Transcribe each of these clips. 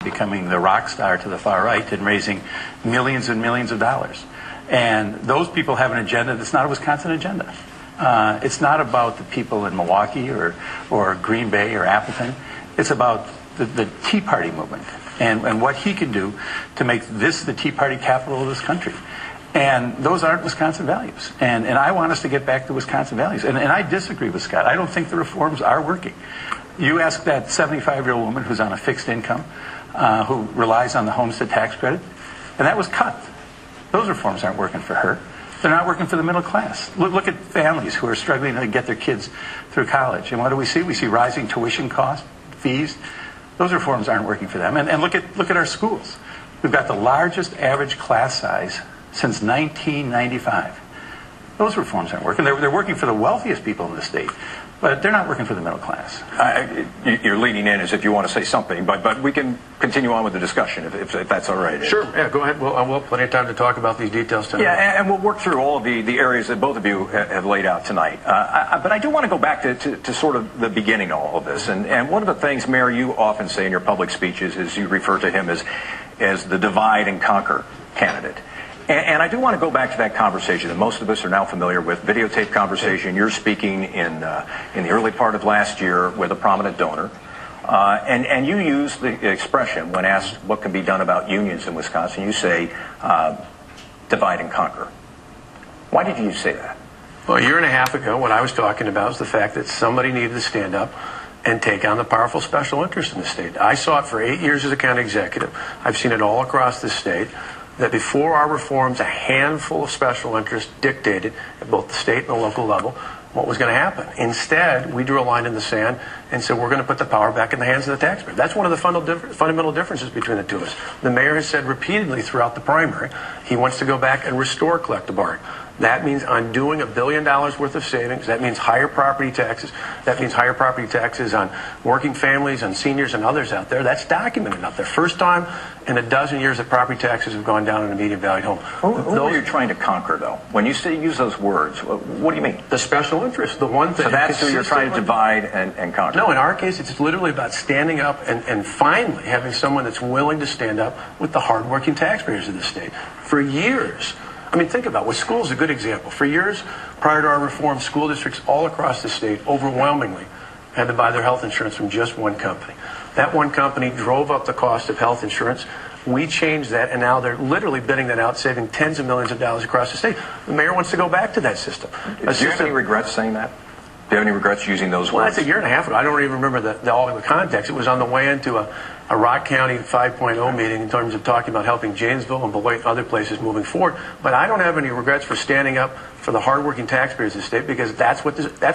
becoming the rock star to the far right and raising millions and millions of dollars. And those people have an agenda that's not a Wisconsin agenda. It's not about the people in Milwaukee or Green Bay or Appleton. It's about the Tea Party movement and what he can do to make this the Tea Party capital of this country. And those aren't Wisconsin values. And I want us to get back to Wisconsin values. And I disagree with Scott. I don't think the reforms are working. You ask that 75-year-old woman who's on a fixed income, who relies on the homestead tax credit, and that was cut. Those reforms aren't working for her. They're not working for the middle class. Look at families who are struggling to get their kids through college. And what do? We see rising tuition costs, fees. Those reforms aren't working for them. And look at our schools. We've got the largest average class size since 1995. Those reforms aren't working. They're working for the wealthiest people in the state, but they're not working for the middle class. You're leaning in as if you want to say something, but we can continue on with the discussion if that's all right. Sure. Yeah, go ahead. We'll have plenty of time to talk about these details tonight. Yeah, and we'll work through all of the areas that both of you have laid out tonight. But I do want to go back to sort of the beginning of all of this. And one of the things, Mayor, you often say in your public speeches is you refer to him as the divide and conquer candidate. And I do want to go back to that conversation that most of us are now familiar with, videotape conversation. You're speaking in the early part of last year with a prominent donor. And you use the expression, when asked what can be done about unions in Wisconsin, you say, divide and conquer. Why did you say that? Well, a year and a half ago, what I was talking about was the fact that somebody needed to stand up and take on the powerful special interest in the state. I saw it for 8 years as a county executive. I've seen it all across the state, that before our reforms, a handful of special interests dictated at both the state and the local level what was going to happen. Instead, we drew a line in the sand and said we're going to put the power back in the hands of the taxpayer. That's one of the fundamental differences between the two of us. The mayor has said repeatedly throughout the primary he wants to go back and restore collective bargaining. That means undoing $1 billion worth of savings. That means higher property taxes. That means higher property taxes on working families, on seniors, and others out there. That's documented out there. First time in a dozen years that property taxes have gone down in a median-valued home. Who are you trying to conquer, though? When you use those words, what do you mean? The special interest, the one thing. So that's who you're trying to divide and conquer? No, in our case, it's literally about standing up and finally having someone that's willing to stand up with the hardworking taxpayers of the state. For years, I mean, think about it. Well, school is a good example. For years, prior to our reform, school districts all across the state overwhelmingly had to buy their health insurance from just one company. That one company drove up the cost of health insurance. We changed that, and now they're literally bidding that out, saving tens of millions of dollars across the state. The mayor wants to go back to that system. Do you have any regrets saying that? Do you have any regrets using those words? Well, that's a year and a half ago. I don't even remember all of the context. It was on the way into a Rock County 5.0 meeting in terms of talking about helping Janesville and Beloit and other places moving forward. But I don't have any regrets for standing up for the hardworking taxpayers of the state, because that's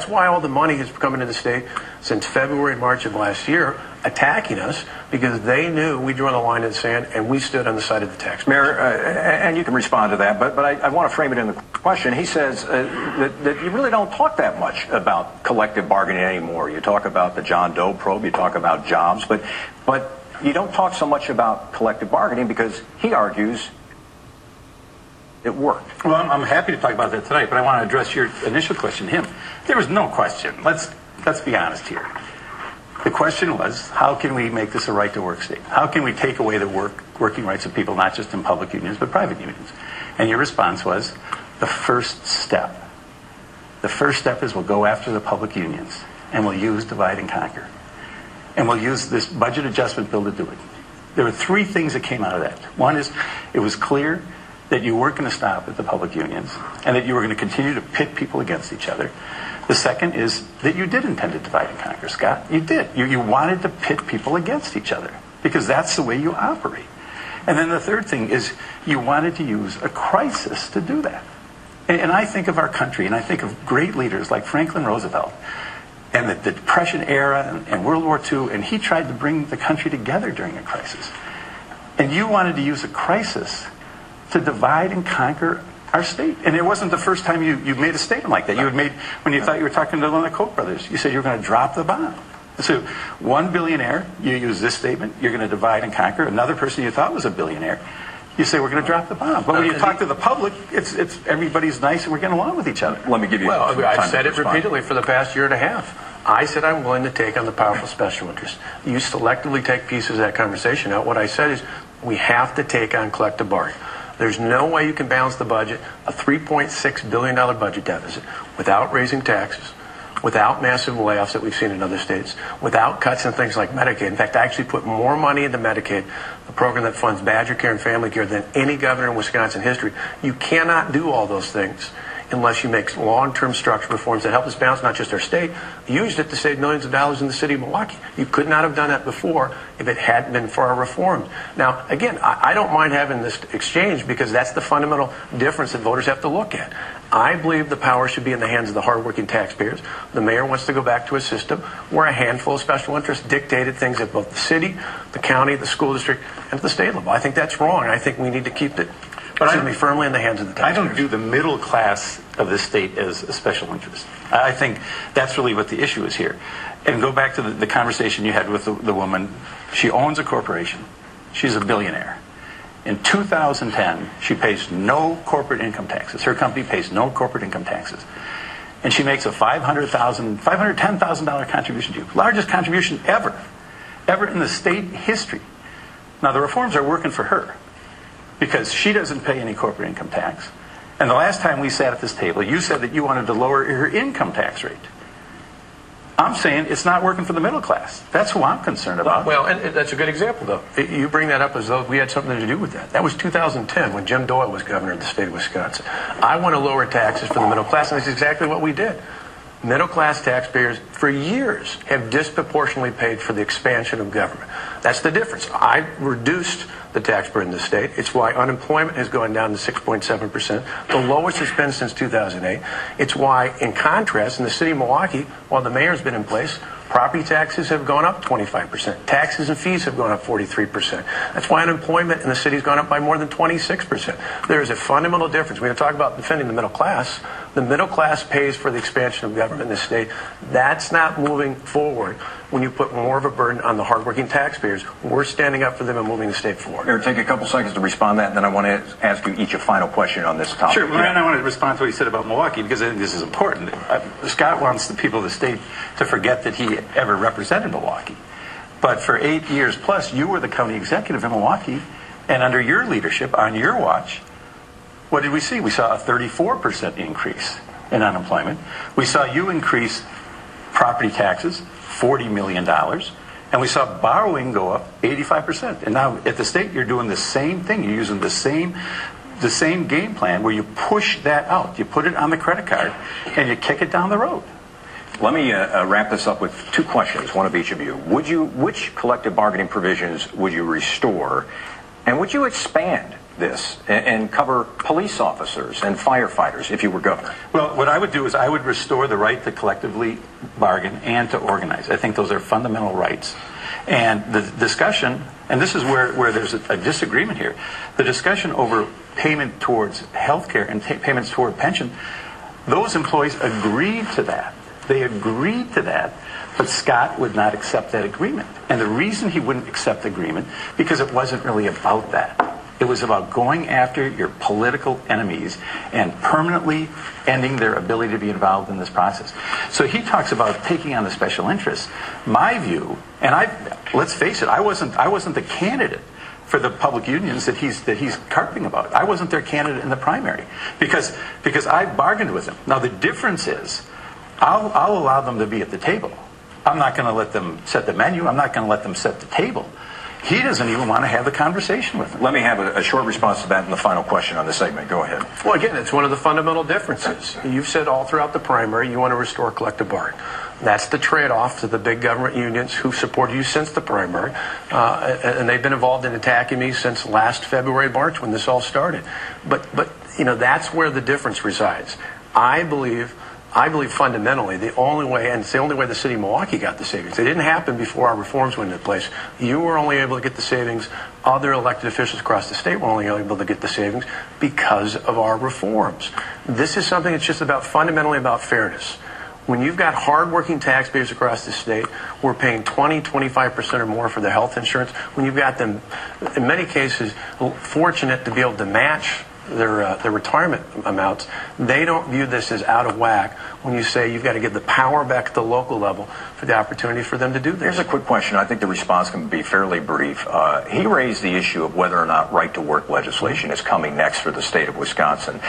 why all the money has come into the state since February and March of last year, attacking us, because they knew we drew on the line in the sand and we stood on the side of the taxpayers. Mayor, and you can respond to that, but I want to frame it in the question. He says that you really don't talk that much about collective bargaining anymore. You talk about the John Doe probe, you talk about jobs, but you don't talk so much about collective bargaining because he argues it worked. Well, I'm happy to talk about that tonight, but I want to address your initial question to him. There was no question. Let's be honest here. The question was, how can we make this a right-to-work state? How can we take away the working rights of people, not just in public unions, but private unions? And your response was, the first step. The first step is we'll go after the public unions, and we'll use divide and conquer. And we'll use this budget adjustment bill to do it. There were three things that came out of that. One is, it was clear that you weren't going to stop at the public unions, and that you were going to continue to pit people against each other. The second is that you did intend to divide and conquer, Scott. You did. You wanted to pit people against each other, because that's the way you operate. And then the third thing is you wanted to use a crisis to do that. And I think of our country, and I think of great leaders like Franklin Roosevelt, and the Depression era and World War II, and he tried to bring the country together during a crisis. And you wanted to use a crisis to divide and conquer our state. And it wasn't the first time you made a statement like that. You had made, when you thought you were talking to one of the Koch brothers, you said you were going to drop the bomb. So one billionaire, you use this statement, you're going to divide and conquer. Another person you thought was a billionaire, you say we're going to drop the bomb. But when you talk to the public, it's everybody's nice and we're getting along with each other. Let me give you I've said it repeatedly for the past year and a half. I said I'm willing to take on the powerful special interest. You selectively take pieces of that conversation out. What I said is we have to take on collective bargaining. There's no way you can balance the budget, a $3.6 billion budget deficit, without raising taxes, without massive layoffs that we've seen in other states, without cuts in things like Medicaid. In fact, I actually put more money into Medicaid, a program that funds Badger Care and Family Care, than any governor in Wisconsin history. You cannot do all those things unless you make long-term structural reforms that help us balance not just our state. You used it to save millions of dollars in the city of Milwaukee. You could not have done that before if it hadn't been for our reforms. Now, again, I don't mind having this exchange because that's the fundamental difference that voters have to look at. I believe the power should be in the hands of the hardworking taxpayers. The mayor wants to go back to a system where a handful of special interests dictated things at both the city, the county, the school district, and at the state level. I think that's wrong. I think we need to keep it firmly in the hands of the taxpayers. I don't view the middle class of this state as a special interest. I think that's really what the issue is here. And go back to the conversation you had with the woman. She owns a corporation. She's a billionaire. In 2010, she pays no corporate income taxes. Her company pays no corporate income taxes. And she makes a $510,000 contribution to you. Largest contribution ever in the state history. Now, the reforms are working for her because she doesn't pay any corporate income tax. And the last time we sat at this table, you said that you wanted to lower her income tax rate. I'm saying it's not working for the middle class. That's who I'm concerned about. Well, and that's a good example, though. You bring that up as though we had something to do with that. That was 2010 when Jim Doyle was governor of the state of Wisconsin. I want to lower taxes for the middle class, and that's exactly what we did. Middle class taxpayers for years have disproportionately paid for the expansion of government. That's the difference. I reduced the tax burden in the state. It's why unemployment has gone down to 6.7%, the lowest it's been since 2008. It's why, in contrast, in the city of Milwaukee, while the mayor's been in place, property taxes have gone up 25%. Taxes and fees have gone up 43%. That's why unemployment in the city has gone up by more than 26%. There is a fundamental difference. We're going to talk about defending the middle class. The middle class pays for the expansion of government in this state. That's not moving forward when you put more of a burden on the hardworking taxpayers. We're standing up for them and moving the state forward. Mayor, take a couple seconds to respond to that, and then I want to ask you each a final question on this topic. Sure, and I want to respond to what you said about Milwaukee because I think this is important. Scott wants the people of the state to forget that he ever represented Milwaukee. But for 8 years plus, you were the county executive in Milwaukee, and under your leadership, on your watch, what did we see? We saw a 34% increase in unemployment. We saw you increase property taxes, $40 million, and we saw borrowing go up 85%. And now at the state, you're doing the same thing. You're using the same game plan where you push that out. You put it on the credit card, and you kick it down the road. Let me wrap this up with two questions, one of each of you. Which collective bargaining provisions would you restore, and would you expand this and cover police officers and firefighters if you were governor? Well, what I would do is I would restore the right to collectively bargain and to organize. I think those are fundamental rights. And the discussion, and this is where there's a disagreement here, the discussion over payment towards health care and payments toward pension, those employees agreed to that. They agreed to that, but Scott would not accept that agreement. And the reason he wouldn't accept the agreement, because it wasn't really about that. It was about going after your political enemies and permanently ending their ability to be involved in this process. So he talks about taking on the special interests. My view, and let's face it, I wasn't the candidate for the public unions that he's carping about. I wasn't their candidate in the primary because I bargained with him. Now the difference is, I'll allow them to be at the table. I'm not going to let them set the menu. I'm not going to let them set the table. He doesn't even want to have the conversation with them. Let me have a short response to that in the final question on this segment. Go ahead. Well, again, it's one of the fundamental differences. You've said all throughout the primary you want to restore collective bargaining. That's the trade-off to the big government unions who supported you since the primary, and they've been involved in attacking me since last February, March, when this all started. But that's where the difference resides. I believe fundamentally the only way, and it's the only way the city of Milwaukee got the savings. It didn't happen before our reforms went into place. You were only able to get the savings. Other elected officials across the state were only able to get the savings because of our reforms. This is something that's just fundamentally about fairness. When you've got hardworking taxpayers across the state, we're paying 20-25% or more for their health insurance. When you've got them, in many cases, fortunate to be able to match their retirement amounts, they don't view this as out of whack when you say you've got to give the power back at the local level for the opportunity for them to do this. Here's a quick question. I think the response can be fairly brief. He raised the issue of whether or not right-to-work legislation is coming next for the state of Wisconsin.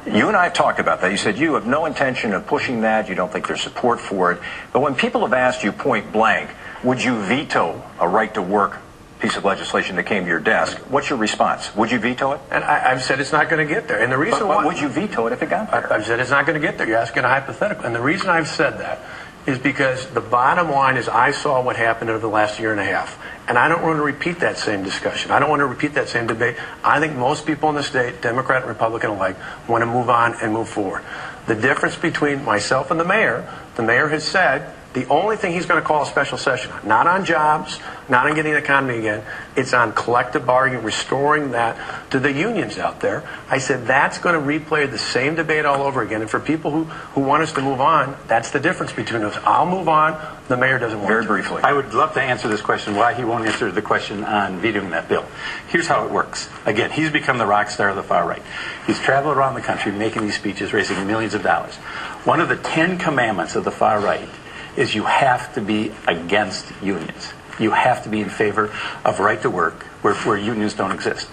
You and I have talked about that. You said you have no intention of pushing that. You don't think there's support for it. But when people have asked you point blank, would you veto a right-to-work piece of legislation that came to your desk, what's your response? Would you veto it? And I've said it's not going to get there. And the reason why... would you veto it if it got there? I've said it's not going to get there. You're asking a hypothetical. And the reason I've said that is because the bottom line is I saw what happened over the last year and a half. And I don't want to repeat that same discussion. I don't want to repeat that same debate. I think most people in the state, Democrat and Republican alike, want to move on and move forward. The difference between myself and the mayor has said the only thing he's going to call a special session on, not on jobs, not on getting the economy again, it's on collective bargaining, restoring that to the unions out there. I said that's going to replay the same debate all over again. And for people who want us to move on, that's the difference between us. I'll move on. The mayor doesn't want to. Very briefly. I would love to answer this question, why he won't answer the question on vetoing that bill. Here's how it works. Again, he's become the rock star of the far right. He's traveled around the country making these speeches, raising millions of dollars. One of the 10 commandments of the far right is you have to be against unions. You have to be in favor of right to work where unions don't exist.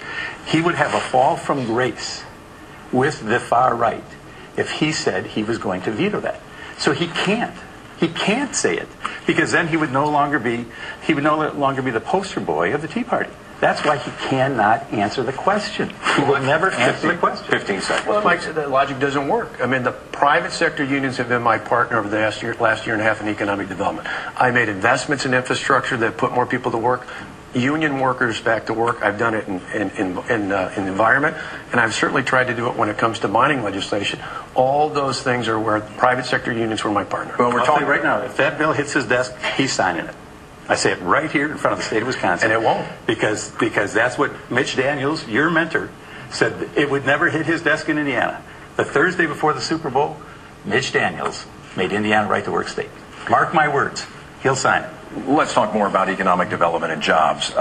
He would have a fall from grace with the far right if he said he was going to veto that. So he can't. He can't say it because then he would no longer be the poster boy of the Tea Party. That's why he cannot answer the question. He will never answer the question. 15 seconds. Well, Mike said that logic doesn't work. I mean, the private sector unions have been my partner over the last year and a half in economic development. I made investments in infrastructure that put more people to work, union workers back to work. I've done it in environment, and I've certainly tried to do it when it comes to mining legislation. All those things are where private sector unions were my partner. Well, we're talking right now. If that bill hits his desk, he's signing it. I say it right here in front of the state of Wisconsin. And it won't. Because that's what Mitch Daniels, your mentor, said it would never hit his desk in Indiana. The Thursday before the Super Bowl, Mitch Daniels made Indiana right to work state. Mark my words, he'll sign it. Let's talk more about economic development and jobs.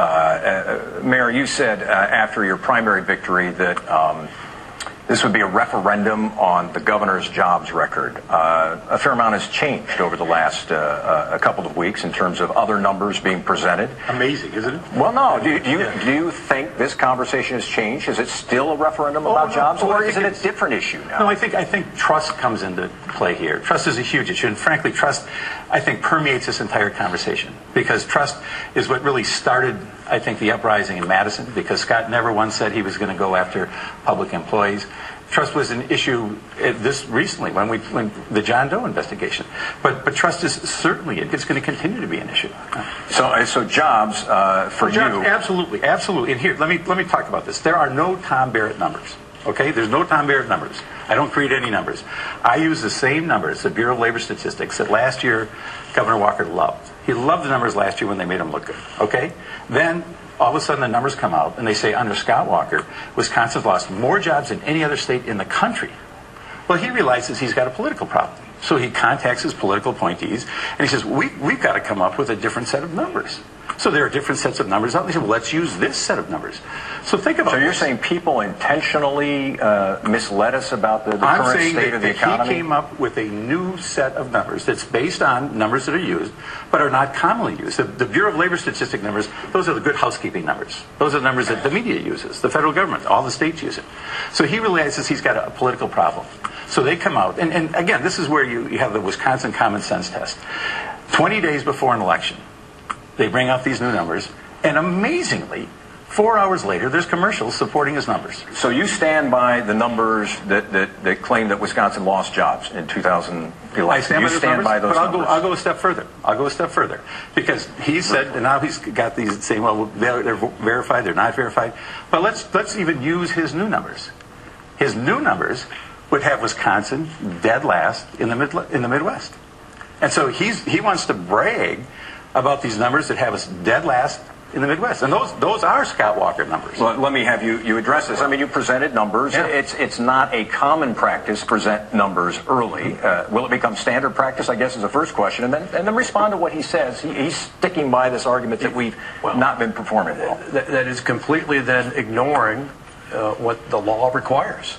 Mayor, you said after your primary victory that this would be a referendum on the governor's jobs record. A fair amount has changed over the last a couple of weeks in terms of other numbers being presented. Amazing, isn't it? Well, no. Do you think this conversation has changed? Is it still a referendum about jobs, or is it a different issue now? No, I think trust comes into play here. Trust is a huge issue, and frankly, trust, I think, permeates this entire conversation because trust is what really started, I think, the uprising in Madison, because Scott never once said he was going to go after public employees. Trust was an issue this recently when the John Doe investigation. But trust is certainly it's going to continue to be an issue. So jobs for you. Absolutely. And here, let me talk about this. There are no Tom Barrett numbers. Okay, there's no Tom Barrett numbers. I don't create any numbers. I use the same numbers, the Bureau of Labor Statistics, that last year Governor Walker loved. He loved the numbers last year when they made him look good. Okay, then all of a sudden the numbers come out and they say under Scott Walker, Wisconsin's lost more jobs than any other state in the country. Well, he realizes he's got a political problem. So he contacts his political appointees and he says, we've got to come up with a different set of numbers. So there are different sets of numbers out. And they say, well, let's use this set of numbers. So think about it. So you're saying people intentionally misled us about the current state of the economy? He came up with a new set of numbers that's based on numbers that are used, but are not commonly used. The Bureau of Labor Statistic numbers, those are the good housekeeping numbers. Those are the numbers that the media uses, the federal government, all the states use it. So he realizes he's got a political problem. So they come out, and again, this is where you have the Wisconsin common sense test. 20 days before an election, they bring out these new numbers, and amazingly, 4 hours later, there's commercials supporting his numbers. So you stand by the numbers that claim that Wisconsin lost jobs in 2011. I stand by those numbers, by those but numbers. I'll go a step further. Because he said, and now he's got these saying, well, they're verified, they're not verified. But let's even use his new numbers. His new numbers would have Wisconsin dead last in the Midwest. And so he wants to brag about these numbers that have us dead last in the Midwest. And those are Scott Walker numbers. Well, let me have you address this. I mean, you presented numbers. Yeah. It's not a common practice to present numbers early. Will it become standard practice, I guess, is the first question. And then respond to what he says. He's sticking by this argument that we've not been performing well. That is completely then ignoring what the law requires.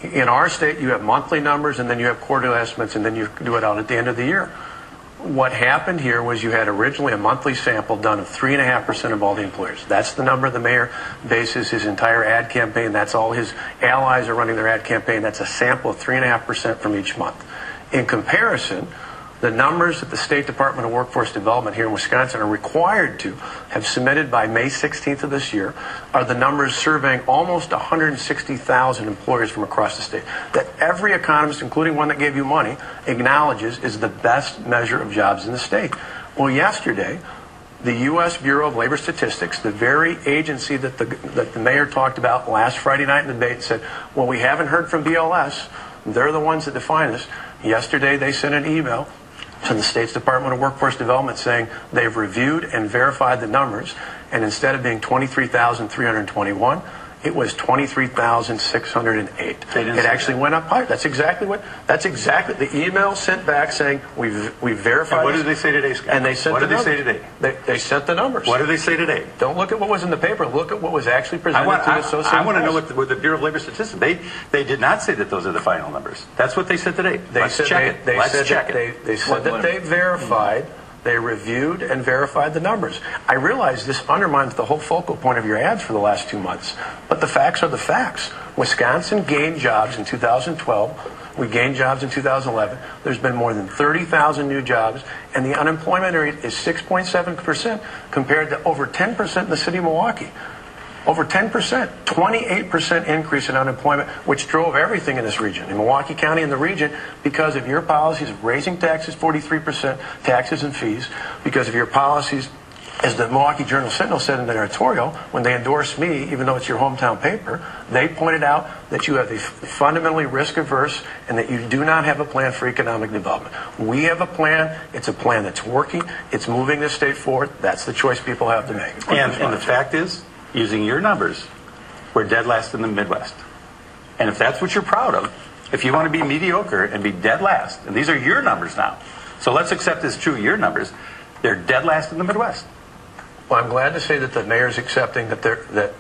In our state, you have monthly numbers, and then you have quarterly estimates, and then you do it out at the end of the year. What happened here was you had originally a monthly sample done of 3.5% of all the employers. That's the number the mayor bases his entire ad campaign. That's all his allies are running their ad campaign. That's a sample of 3.5% from each month. In comparison, the numbers that the State Department of Workforce Development here in Wisconsin are required to have submitted by May 16th of this year are the numbers surveying almost 160,000 employers from across the state that every economist, including one that gave you money, acknowledges is the best measure of jobs in the state. Well, yesterday, the U.S. Bureau of Labor Statistics, the very agency that the mayor talked about last Friday night in the debate, said, well, we haven't heard from BLS. They're the ones that define us. Yesterday, they sent an email to the State's Department of Workforce Development saying they've reviewed and verified the numbers, and instead of being 23,321, it was 23,608. It actually went up higher. That's exactly the email sent back saying we've verified. And what did they say today, Scott? And they sent what did they say today? They sent the numbers. What did they say today? Don't look at what was in the paper. Look at what was actually presented to the Associated Press. I want to know what the Bureau of Labor Statistics. They did not say that those are the final numbers. That's what they said today. Let's check it. They said that they verified. They reviewed and verified the numbers. I realize this undermines the whole focal point of your ads for the last 2 months, but the facts are the facts. Wisconsin gained jobs in 2012. We gained jobs in 2011. There's been more than 30,000 new jobs, and the unemployment rate is 6.7% compared to over 10% in the city of Milwaukee. Over 10%, 28% increase in unemployment, which drove everything in this region, in Milwaukee County and the region, because of your policies of raising taxes 43%, taxes and fees, because of your policies, as the Milwaukee Journal-Sentinel said in their editorial, when they endorsed me, even though it's your hometown paper, they pointed out that you have a fundamentally risk-averse and that you do not have a plan for economic development. We have a plan. It's a plan that's working. It's moving the state forward. That's the choice people have to make. And the fact is, using your numbers, we're dead last in the Midwest. And if that's what you're proud of, if you want to be mediocre and be dead last, and these are your numbers now, so let's accept as true your numbers, they're dead last in the Midwest. Well, I'm glad to say that the mayor's accepting that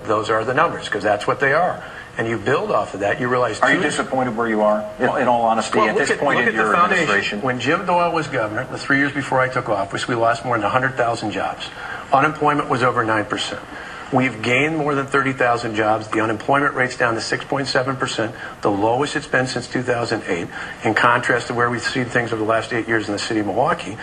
those are the numbers, because that's what they are. And you build off of that, you realize... Are you disappointed where you are, in all honesty, at this point in your administration? When Jim Doyle was governor, the 3 years before I took office, we lost more than 100,000 jobs. Unemployment was over 9%. We've gained more than 30,000 jobs. The unemployment rate's down to 6.7%, the lowest it's been since 2008, in contrast to where we've seen things over the last 8 years in the city of Milwaukee.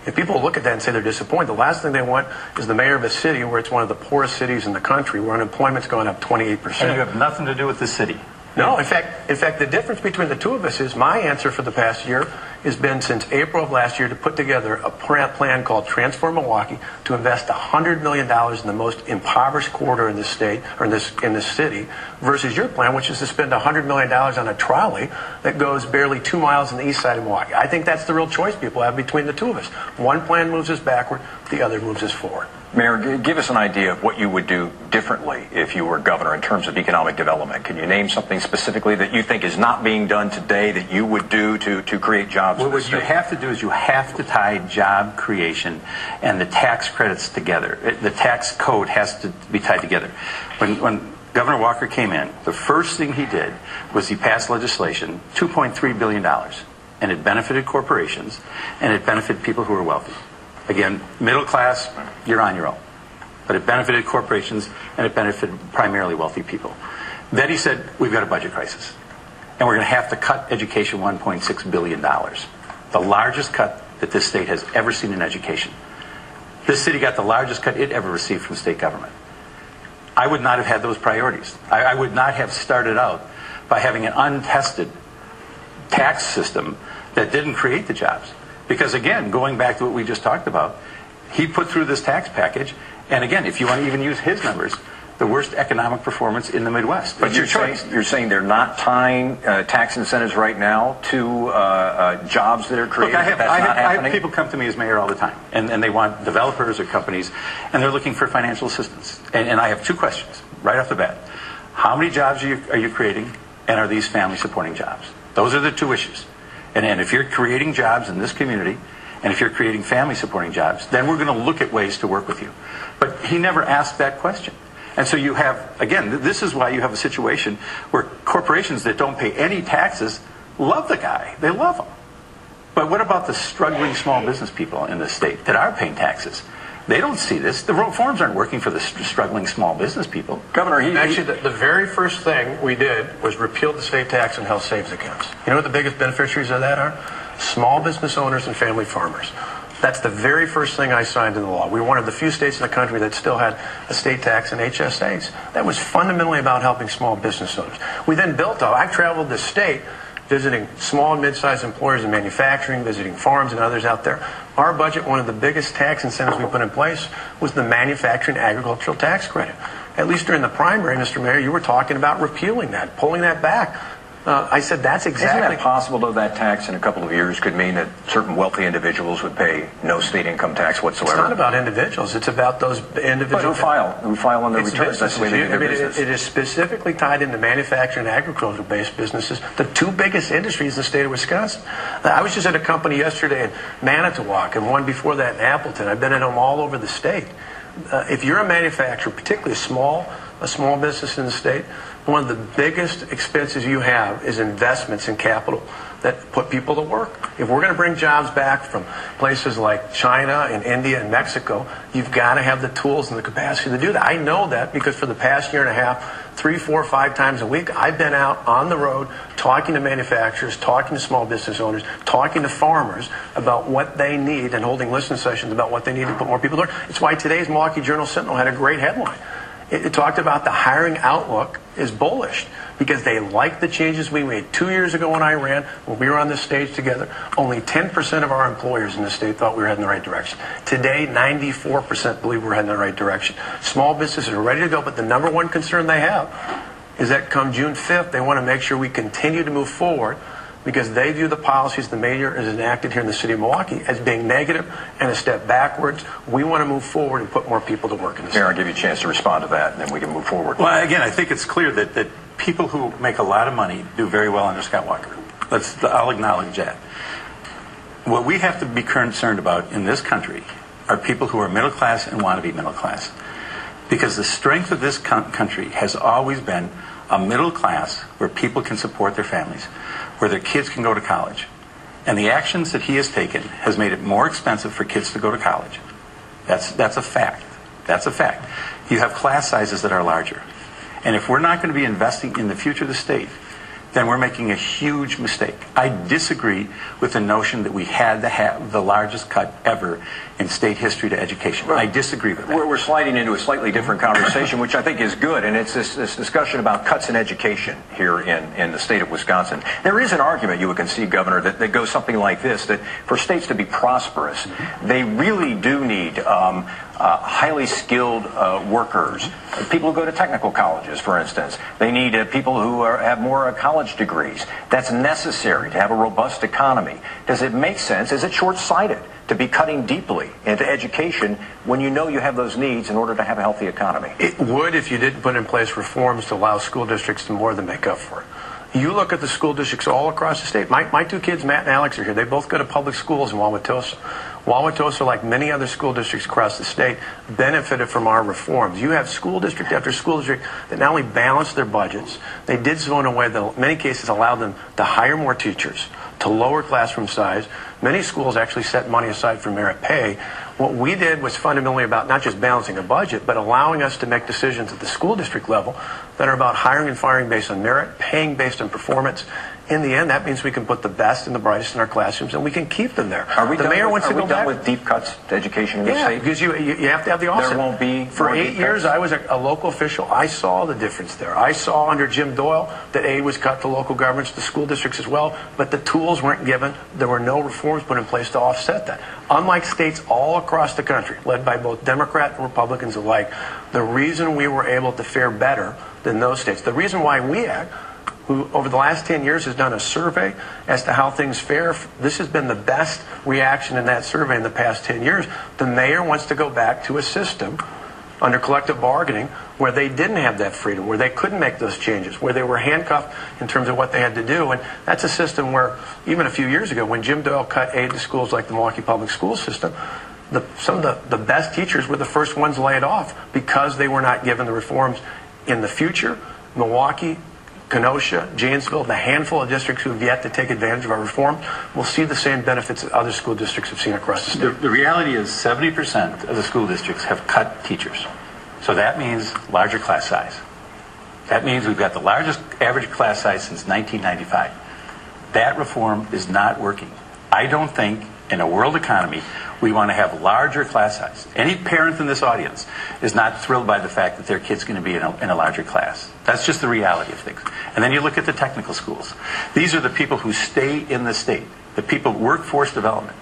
If people look at that and say they're disappointed, the last thing they want is the mayor of a city where it's one of the poorest cities in the country, where unemployment's gone up 28%. And you have nothing to do with the city. No, in fact, the difference between the two of us is my answer for the past year has been since April of last year to put together a plan called Transform Milwaukee to invest $100 million in the most impoverished quarter in this state, or in this city, versus your plan, which is to spend $100 million on a trolley that goes barely 2 miles on the east side of Milwaukee. I think that's the real choice people have between the two of us. One plan moves us backward, the other moves us forward. Mayor, give us an idea of what you would do differently if you were governor in terms of economic development. Can you name something specifically that you think is not being done today that you would do to create jobs? Well, what you have to do is you have to tie job creation and the tax credits together. The tax code has to be tied together. When Governor Walker came in, the first thing he did was he passed legislation, $2.3 billion, and it benefited corporations and it benefited people who are wealthy. Again, middle class, you're on your own. But it benefited corporations, and it benefited primarily wealthy people. Then he said, we've got a budget crisis. And we're going to have to cut education $1.6 billion. The largest cut that this state has ever seen in education. This city got the largest cut it ever received from state government. I would not have had those priorities. I would not have started out by having an untested tax system that didn't create the jobs. Because again, going back to what we just talked about, he put through this tax package, and again, if you want to even use his numbers, the worst economic performance in the Midwest. But you're saying they're not tying tax incentives right now to jobs that are created? Look, I have people come to me as mayor all the time, and they want developers or companies, and they're looking for financial assistance. And I have two questions right off the bat. How many jobs are you creating, and are these family-supporting jobs? Those are the two issues. And if you're creating jobs in this community, and if you're creating family-supporting jobs, then we're going to look at ways to work with you. But he never asked that question. And so you have, again, this is why you have a situation where corporations that don't pay any taxes love the guy. They love him. But what about the struggling small business people in the state that are paying taxes? They don't see this. The reforms aren't working for the struggling small business people. Governor, actually, the very first thing we did was repeal the state tax on health savings accounts. You know what the biggest beneficiaries of that are? Small business owners and family farmers. That's the very first thing I signed into law. We were one of the few states in the country that still had a state tax and HSAs. That was fundamentally about helping small business owners. We then built up. I traveled the state visiting small and mid-sized employers in manufacturing, visiting farms and others out there. Our budget, one of the biggest tax incentives we put in place was the manufacturing agricultural tax credit. At least during the primary, Mr. Mayor, you were talking about repealing that, pulling that back. I said that's exactly... Isn't that possible, though, that tax in a couple of years could mean that certain wealthy individuals would pay no state income tax whatsoever? It's not about individuals. It's about those individuals... But who file on their returns. That's the way they do their business. It is specifically tied into manufacturing and agricultural-based businesses, the two biggest industries in the state of Wisconsin. I was just at a company yesterday in Manitowoc and one before that in Appleton. I've been at them all over the state. If you're a manufacturer, particularly a small business in the state, one of the biggest expenses you have is investments in capital that put people to work. If we're going to bring jobs back from places like China and India and Mexico, you've got to have the tools and the capacity to do that. I know that because for the past year and a half, 3, 4, 5 times a week, I've been out on the road talking to manufacturers, talking to small business owners, talking to farmers about what they need and holding listening sessions about what they need to put more people to work. It's why today's Milwaukee Journal-Sentinel had a great headline. It talked about the hiring outlook is bullish because they like the changes we made. 2 years ago when I ran, when we were on this stage together, only 10% of our employers in the state thought we were heading in the right direction. Today, 94% believe we're heading in the right direction. Small businesses are ready to go, but the number one concern they have is that come June 5th, they want to make sure we continue to move forward because they view the policies the mayor has enacted here in the city of Milwaukee as being negative and a step backwards. We want to move forward and put more people to work in the city. Mayor, I'll give you a chance to respond to that, and then we can move forward. Well, again, I think it's clear that people who make a lot of money do very well under Scott Walker. I'll acknowledge that. What we have to be concerned about in this country are people who are middle class and want to be middle class. Because the strength of this country has always been a middle class where people can support their families, where their kids can go to college. And the actions that he has taken has made it more expensive for kids to go to college. That's a fact. That's a fact. You have class sizes that are larger. And if we're not going to be investing in the future of the state, then we're making a huge mistake. I disagree with the notion that we had to have the largest cut ever in state history to education. I disagree with that. We're sliding into a slightly different conversation, which I think is good, and it's this discussion about cuts in education here in the state of Wisconsin. There is an argument you can see, Governor, that goes something like this, that for states to be prosperous, they really do need highly skilled workers, people who go to technical colleges, for instance. They need people who have more college degrees. That's necessary to have a robust economy. Does it make sense? Is it short-sighted to be cutting deeply into education when you know you have those needs in order to have a healthy economy? It would if you didn't put in place reforms to allow school districts to more than make up for it. You look at the school districts all across the state. My two kids, Matt and Alex, are here. They both go to public schools in Wauwatosa. Wauwatosa, like many other school districts across the state, benefited from our reforms. You have school district after school district that not only balanced their budgets, they did so in a way that in many cases allowed them to hire more teachers, to lower classroom size. Many schools actually set money aside for merit pay. What we did was fundamentally about not just balancing a budget, but allowing us to make decisions at the school district level that are about hiring and firing based on merit, paying based on performance. In the end, that means we can put the best and the brightest in our classrooms, and we can keep them there. Are we done with deep cuts to education in this state? Yeah, because you have to have the offset. There won't be For 8 years, I was a local official. I saw the difference there. I saw under Jim Doyle that aid was cut to local governments, to school districts as well, but the tools weren't given. There were no reforms put in place to offset that. Unlike states all across the country, led by both Democrat and Republicans alike, the reason we were able to fare better than those states, the reason why WEAC, who over the last 10 years has done a survey as to how things fare. This has been the best reaction in that survey in the past 10 years. The mayor wants to go back to a system under collective bargaining where they didn't have that freedom, where they couldn't make those changes, where they were handcuffed in terms of what they had to do. And that's a system where even a few years ago when Jim Doyle cut aid to schools like the Milwaukee Public School System, some of the best teachers were the first ones laid off because they were not given the reforms. In the future, Milwaukee, Kenosha, Janesville, the handful of districts who have yet to take advantage of our reform will see the same benefits that other school districts have seen across the state. The reality is 70% of the school districts have cut teachers. So that means larger class size. That means we've got the largest average class size since 1995. That reform is not working. I don't think in a world economy we want to have larger class size. Any parent in this audience is not thrilled by the fact that their kid's going to be in a larger class. That's just the reality of things. And then you look at the technical schools. These are the people who stay in the state, the people, workforce development.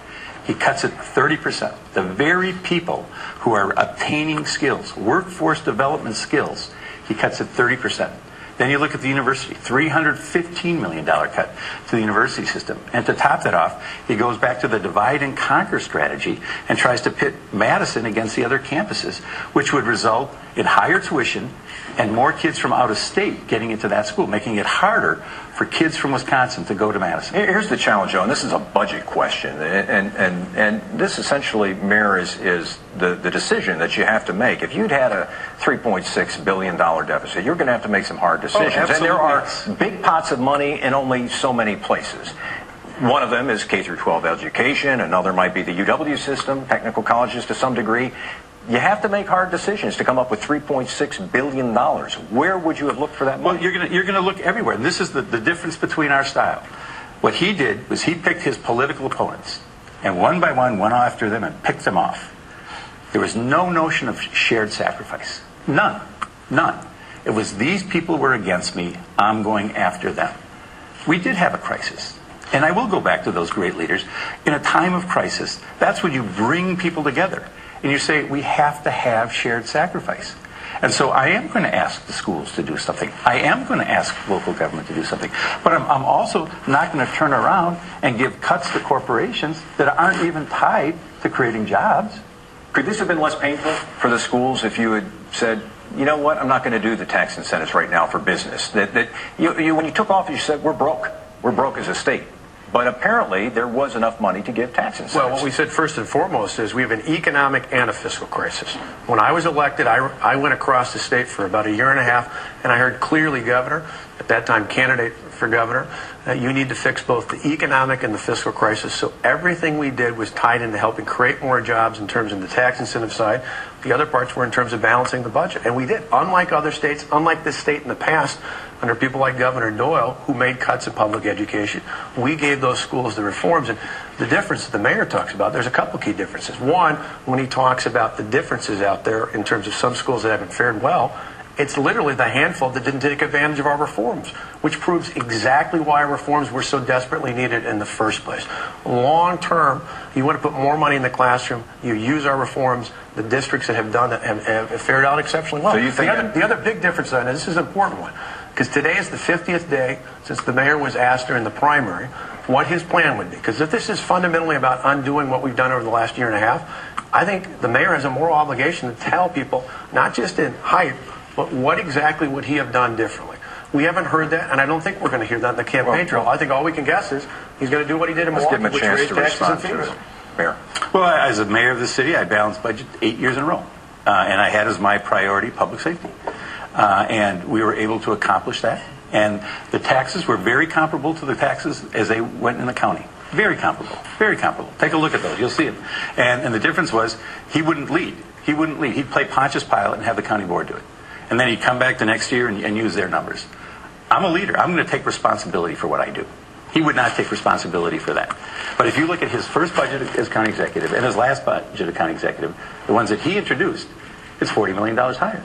He cuts it 30%. The very people who are obtaining skills, workforce development skills, he cuts it 30%. Then you look at the university, $315 million cut to the university system. And to top that off, he goes back to the divide and conquer strategy and tries to pit Madison against the other campuses, which would result in higher tuition and more kids from out of state getting into that school, making it harder for kids from Wisconsin to go to Madison. Here's the challenge, Joe, and this is a budget question. And this essentially, Mayor, is the decision that you have to make. If you'd had a $3.6 billion deficit, you're going to have to make some hard decisions. And there are big pots of money in only so many places. One of them is K through 12 education. Another might be the UW system, technical colleges to some degree. You have to make hard decisions to come up with $3.6 billion. Where would you have looked for that money? Well, you're going to look everywhere. And this is the difference between our style. What he did was he picked his political opponents and one by one went after them and picked them off. There was no notion of shared sacrifice. None. None. It was these people were against me. I'm going after them. We did have a crisis. And I will go back to those great leaders. In a time of crisis, that's when you bring people together. And you say, we have to have shared sacrifice. And so I am going to ask the schools to do something. I am going to ask local government to do something. But I'm also not going to turn around and give cuts to corporations that aren't even tied to creating jobs. Could this have been less painful for the schools if you had said, you know what, I'm not going to do the tax incentives right now for business? When you took office, you said, we're broke. We're broke as a state. But apparently, there was enough money to give tax incentives. Well, what we said first and foremost is we have an economic and a fiscal crisis. When I was elected, I went across the state for about a year and a half, and I heard clearly, Governor, at that time candidate for governor, that you need to fix both the economic and the fiscal crisis. So everything we did was tied into helping create more jobs in terms of the tax incentive side. The other parts were in terms of balancing the budget. And we did. Unlike other states, unlike this state in the past, under people like Governor Doyle, who made cuts in public education, we gave those schools the reforms. And the difference that the mayor talks about, there's a couple key differences. One, when he talks about the differences out there in terms of some schools that haven't fared well, it's literally the handful that didn't take advantage of our reforms, which proves exactly why reforms were so desperately needed in the first place. Long term, you want to put more money in the classroom, you use our reforms, the districts that have done that have fared out exceptionally well. So you think the other big difference, and this is an important one, because today is the 50th day since the mayor was asked during the primary what his plan would be. Because if this is fundamentally about undoing what we've done over the last year and a half, I think the mayor has a moral obligation to tell people, not just in hype, but what exactly would he have done differently? We haven't heard that, and I don't think we're going to hear that in the campaign trail. I think all we can guess is he's going to do what he did in Milwaukee, which raised taxes and fees. Mayor. Well, as a mayor of the city, I balanced budget 8 years in a row. And I had as my priority public safety. And we were able to accomplish that. And the taxes were very comparable to the taxes as they went in the county. Very comparable. Very comparable. Take a look at those. You'll see them. And the difference was he wouldn't lead. He wouldn't lead. He'd play Pontius Pilate and have the county board do it. And then he'd come back the next year and use their numbers. I'm a leader. I'm going to take responsibility for what I do. He would not take responsibility for that. But if you look at his first budget as county executive and his last budget as county executive, the ones that he introduced, it's $40 million higher.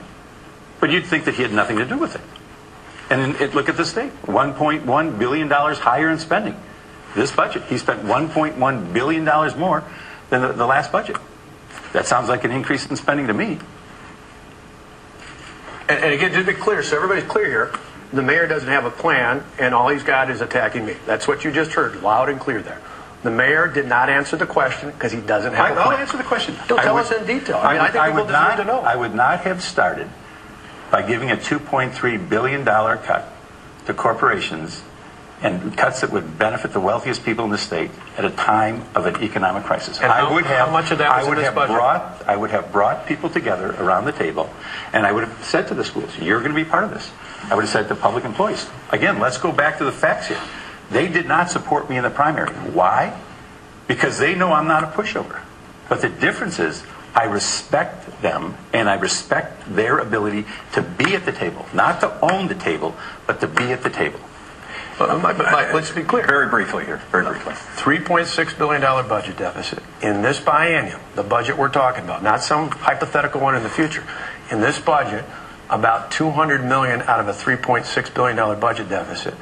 But you'd think that he had nothing to do with it. And look at the state, $1.1 billion higher in spending. This budget, he spent $1.1 billion more than the last budget. That sounds like an increase in spending to me. And again, just to be clear, so everybody's clear here, the mayor doesn't have a plan, and all he's got is attacking me. That's what you just heard, loud and clear there. The mayor did not answer the question because he doesn't have a plan. I'll answer the question. Don't tell us in detail. I think people deserve to know. I would not have started by giving a $2.3 billion cut to corporations and cuts that would benefit the wealthiest people in the state at a time of an economic crisis. And how much of that was in this budget? I would have brought people together around the table, and I would have said to the schools, you're going to be part of this. I would have said to public employees, again, let's go back to the facts here. They did not support me in the primary. Why? Because they know I'm not a pushover. But the difference is, I respect them, and I respect their ability to be at the table. Not to own the table, but to be at the table. Mike, let's be clear. Very briefly here, very briefly. $3.6 billion budget deficit. In this biennium, the budget we're talking about, not some hypothetical one in the future. In this budget, about $200 million out of a $3.6 billion budget deficit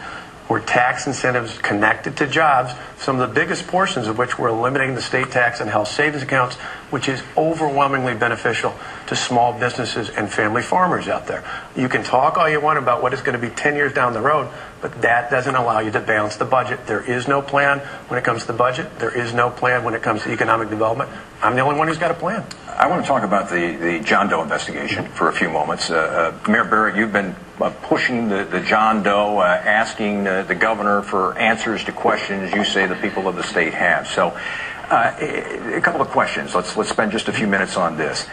were tax incentives connected to jobs, some of the biggest portions of which were eliminating the state tax on health savings accounts, which is overwhelmingly beneficial to small businesses and family farmers out there. You can talk all you want about what is going to be 10 years down the road, but that doesn't allow you to balance the budget. There is no plan when it comes to the budget. There is no plan when it comes to economic development. I'm the only one who's got a plan. I want to talk about the John Doe investigation for a few moments. Mayor Barrett, you've been pushing the John Doe, asking the governor for answers to questions you say the people of the state have. So a couple of questions. Let's spend just a few minutes on this.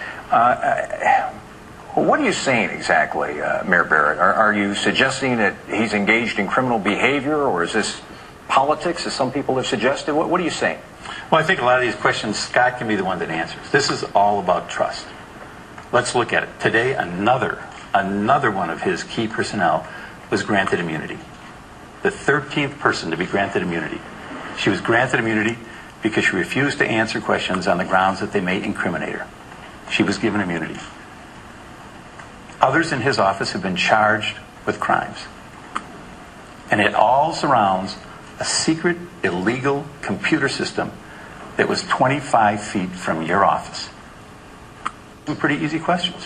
What are you saying exactly, Mayor Barrett? Are you suggesting that he's engaged in criminal behavior, or is this politics, as some people have suggested? What are you saying? Well, I think a lot of these questions, Scott can be the one that answers. This is all about trust. Let's look at it. Today, another one of his key personnel was granted immunity. The 13th person to be granted immunity. She was granted immunity because she refused to answer questions on the grounds that they may incriminate her. She was given immunity. Others in his office have been charged with crimes. And it all surrounds a secret, illegal computer system that was 25 feet from your office. Some pretty easy questions.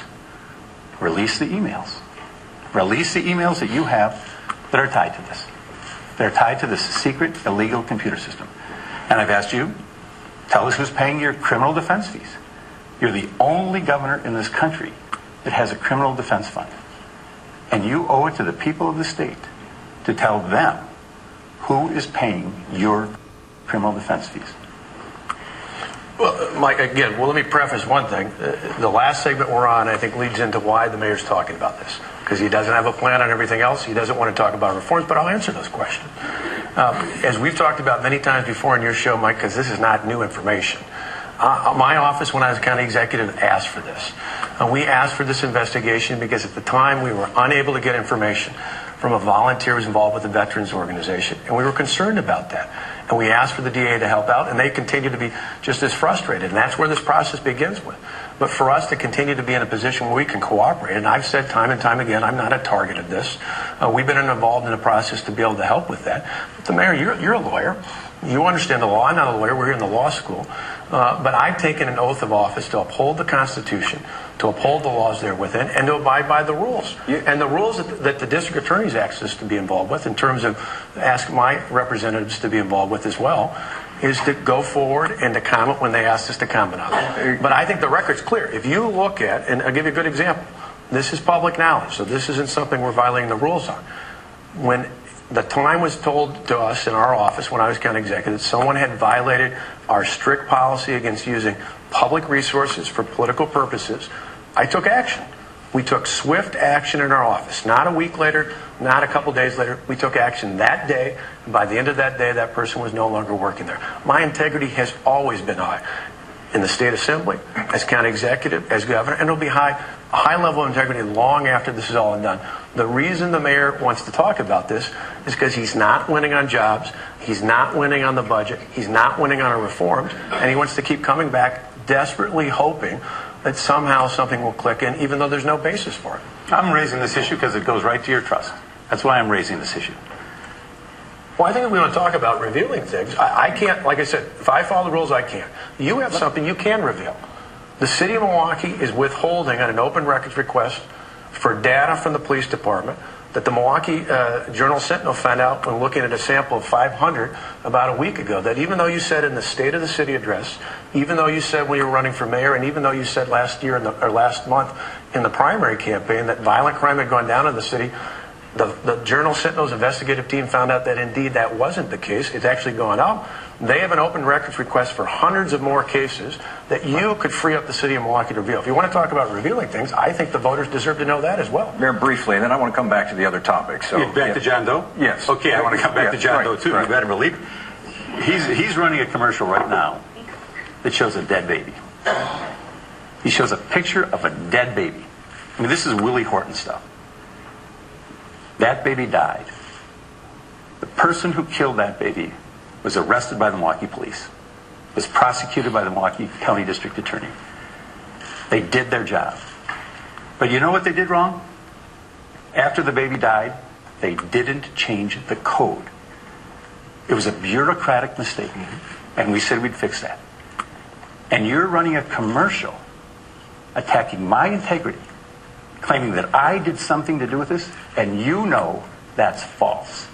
Release the emails. Release the emails that you have that are tied to this. They're tied to this secret, illegal computer system. And I've asked you, tell us who's paying your criminal defense fees. You're the only governor in this country that has a criminal defense fund. And you owe it to the people of the state to tell them who is paying your criminal defense fees. Well, Mike, again, let me preface one thing. The last segment we're on, I think, leads into why the mayor's talking about this. Because he doesn't have a plan on everything else. He doesn't want to talk about reforms, but I'll answer those questions. As we've talked about many times before in your show, Mike, because this is not new information. My office, when I was county executive, asked for this. We asked for this investigation because at the time we were unable to get information from a volunteer who was involved with the Veterans Organization. And we were concerned about that. And we asked for the DA to help out, and they continue to be just as frustrated. And that's where this process begins with. But for us to continue to be in a position where we can cooperate, and I've said time and time again, I'm not a target of this. We've been involved in the process to be able to help with that. But the mayor, you're a lawyer. You understand the law. I'm not a lawyer. We're here in the law school. But I've taken an oath of office to uphold the Constitution, to uphold the laws there within, and to abide by the rules. And the rules that the district attorneys asked us to be involved with, in terms of ask my representatives to be involved with as well, is to go forward and to comment when they ask us to comment on it. But I think the record's clear. If you look at, and I'll give you a good example, this is public knowledge, so this isn't something we're violating the rules on. When the time was told to us in our office when I was county executive, someone had violated our strict policy against using public resources for political purposes, I took action. We took swift action in our office. Not a week later, not a couple days later. We took action that day, and by the end of that day, that person was no longer working there. My integrity has always been high. In the state assembly, as county executive, as governor, and it'll be a high level of integrity long after this is all done. The reason the mayor wants to talk about this is because he's not winning on jobs, he's not winning on the budget, he's not winning on our reforms, and he wants to keep coming back desperately hoping that somehow something will click in, even though there's no basis for it. I'm raising this issue because it goes right to your trust. That's why I'm raising this issue. Well, I think if we want to talk about revealing things, I can't, like I said, if I follow the rules, I can't. You have something you can reveal. The city of Milwaukee is withholding on an open records request for data from the police department that the Milwaukee Journal-Sentinel found out when looking at a sample of 500 about a week ago, that even though you said in the State of the City address, even though you said when you were running for mayor, and even though you said last year or last month in the primary campaign that violent crime had gone down in the city, The Journal Sentinel's investigative team found out that indeed that wasn't the case. It's actually gone up. They have an open records request for hundreds of more cases that you could free up the city of Milwaukee to reveal. If you want to talk about revealing things, I think the voters deserve to know that as well. Mayor, briefly, and then I want to come back to the other topics. So, back to John Doe? Yes. Okay, I want to come back to John Doe, too. Right. You better believe it. He's running a commercial right now that shows a dead baby. He shows a picture of a dead baby. I mean, this is Willie Horton stuff. That baby died. The person who killed that baby was arrested by the Milwaukee police, was prosecuted by the Milwaukee County District Attorney. They did their job. But you know what they did wrong? After the baby died, they didn't change the code. It was a bureaucratic mistake, and we said we'd fix that. And you're running a commercial attacking my integrity, claiming that I did something to do with this, and you know that's false.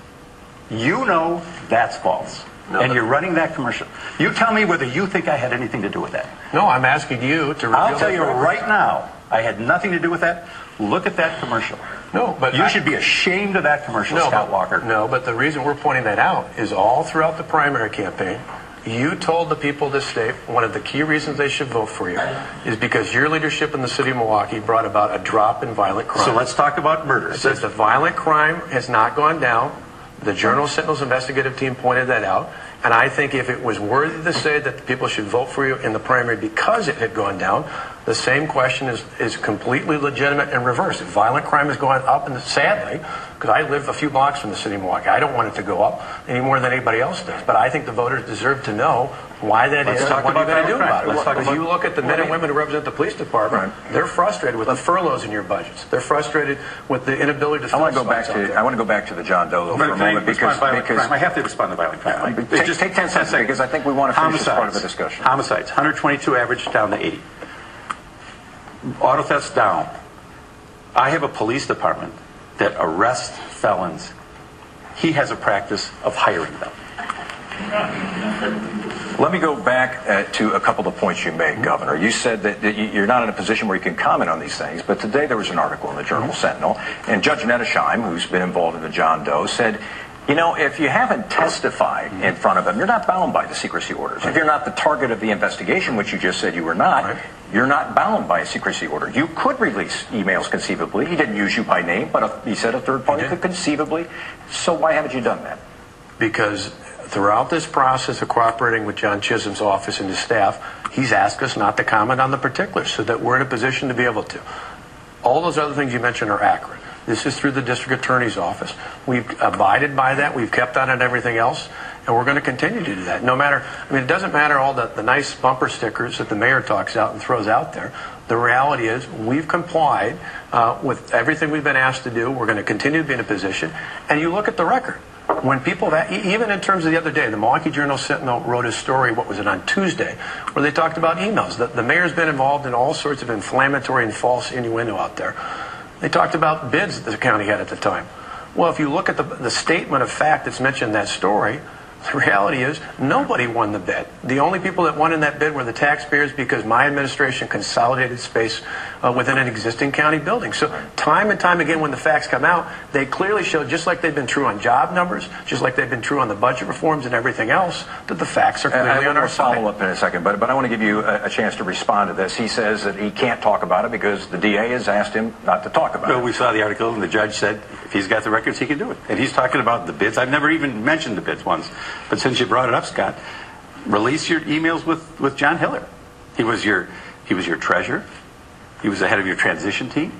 You know that's false. No, and you're running that commercial. You tell me whether you think I had anything to do with that. No, I'm asking you to reveal. I'll tell you right now, I had nothing to do with that. Look at that commercial. No, but you should be ashamed of that commercial, Scott Walker. No, but the reason we're pointing that out is all throughout the primary campaign, you told the people of this state one of the key reasons they should vote for you is because your leadership in the city of Milwaukee brought about a drop in violent crime. So let's talk about murder. It says the violent crime has not gone down. The Journal Sentinel's investigative team pointed that out. And I think if it was worthy to say that the people should vote for you in the primary because it had gone down, the same question is completely legitimate and reversed. If violent crime is going up, and sadly, because I live a few blocks from the city of Milwaukee, I don't want it to go up any more than anybody else does. But I think the voters deserve to know why that is and what you're going to do about it. Because you look at the men and women who represent the police department, they're frustrated with the furloughs in your budgets. They're frustrated with the inability to. I want to go back to the John Doe for a moment because I have to respond to violent crime. Just take 10 seconds because I think we want to finish this part of the discussion. Homicides, 122 average down to 80. Auto thefts down. I have a police department that arrests felons. He has a practice of hiring them. Let me go back to a couple of points you made, Governor. You said that you're not in a position where you can comment on these things, but today there was an article in the Journal Sentinel, and Judge Nettesheim, who's been involved in the John Doe, said, you know, if you haven't testified in front of him, you're not bound by the secrecy orders. If you're not the target of the investigation, which you just said you were not, you're not bound by a secrecy order. You could release emails conceivably. He didn't use you by name, but he said a third party could conceivably. So why haven't you done that? Because throughout this process of cooperating with John Chisholm's office and his staff, he's asked us not to comment on the particulars so that we're in a position to be able to. All those other things you mentioned are accurate. This is through the district attorney's office. We've abided by that. We've kept on it and everything else, and we're going to continue to do that. No matter, I mean, it doesn't matter all the nice bumper stickers that the mayor talks out and throws out there. The reality is we've complied with everything we've been asked to do. We're going to continue to be in a position. And you look at the record. When people, even in terms of the other day, the Milwaukee Journal Sentinel wrote a story, what was it, on Tuesday, where they talked about emails. The mayor's been involved in all sorts of inflammatory and false innuendo out there. They talked about bids that the county had at the time. Well, if you look at the statement of fact that's mentioned in that story, the reality is nobody won the bid. The only people that won in that bid were the taxpayers because my administration consolidated space within an existing county building. So time and time again when the facts come out, they clearly show, just like they've been true on job numbers, just like they've been true on the budget reforms and everything else, that the facts are clearly on our side. I'll follow up in a second, but I want to give you a chance to respond to this. He says that he can't talk about it because the DA has asked him not to talk about it. Well, we saw the article and the judge said if he's got the records, he can do it. And he's talking about the bids. I've never even mentioned the bids once. But since you brought it up, Scott, release your emails with John Hiller. He was your treasurer. He was the head of your transition team.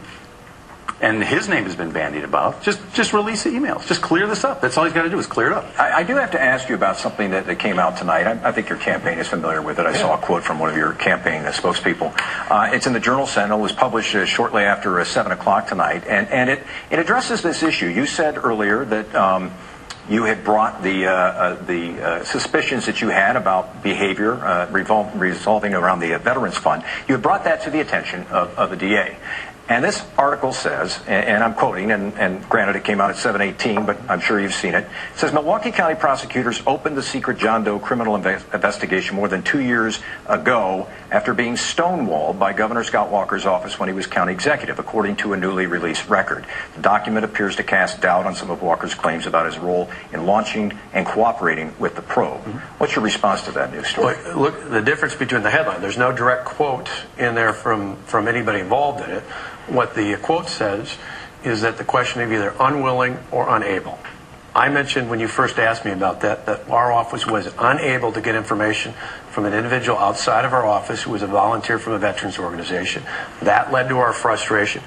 And his name has been bandied about. Just release the emails. Just clear this up. That's all he's got to do is clear it up. I do have to ask you about something that came out tonight. I think your campaign is familiar with it. I saw a quote from one of your campaign spokespeople. It's in the Journal Sentinel. It was published shortly after 7 o'clock tonight. And it addresses this issue. You said earlier that you had brought the suspicions that you had about behavior revolving around the Veterans Fund. You had brought that to the attention of the DA. And this article says, and I'm quoting, and granted it came out at 7/18, but I'm sure you've seen it. It says, Milwaukee County prosecutors opened the secret John Doe criminal investigation more than 2 years ago after being stonewalled by Governor Scott Walker's office when he was county executive, according to a newly released record. The document appears to cast doubt on some of Walker's claims about his role in launching and cooperating with the probe. What's your response to that news story? Well, look, the difference between the headline, there's no direct quote in there from anybody involved in it. What the quote says is that the question of either unwilling or unable. I mentioned when you first asked me about that our office was unable to get information from an individual outside of our office who was a volunteer from a veterans organization. That led to our frustration.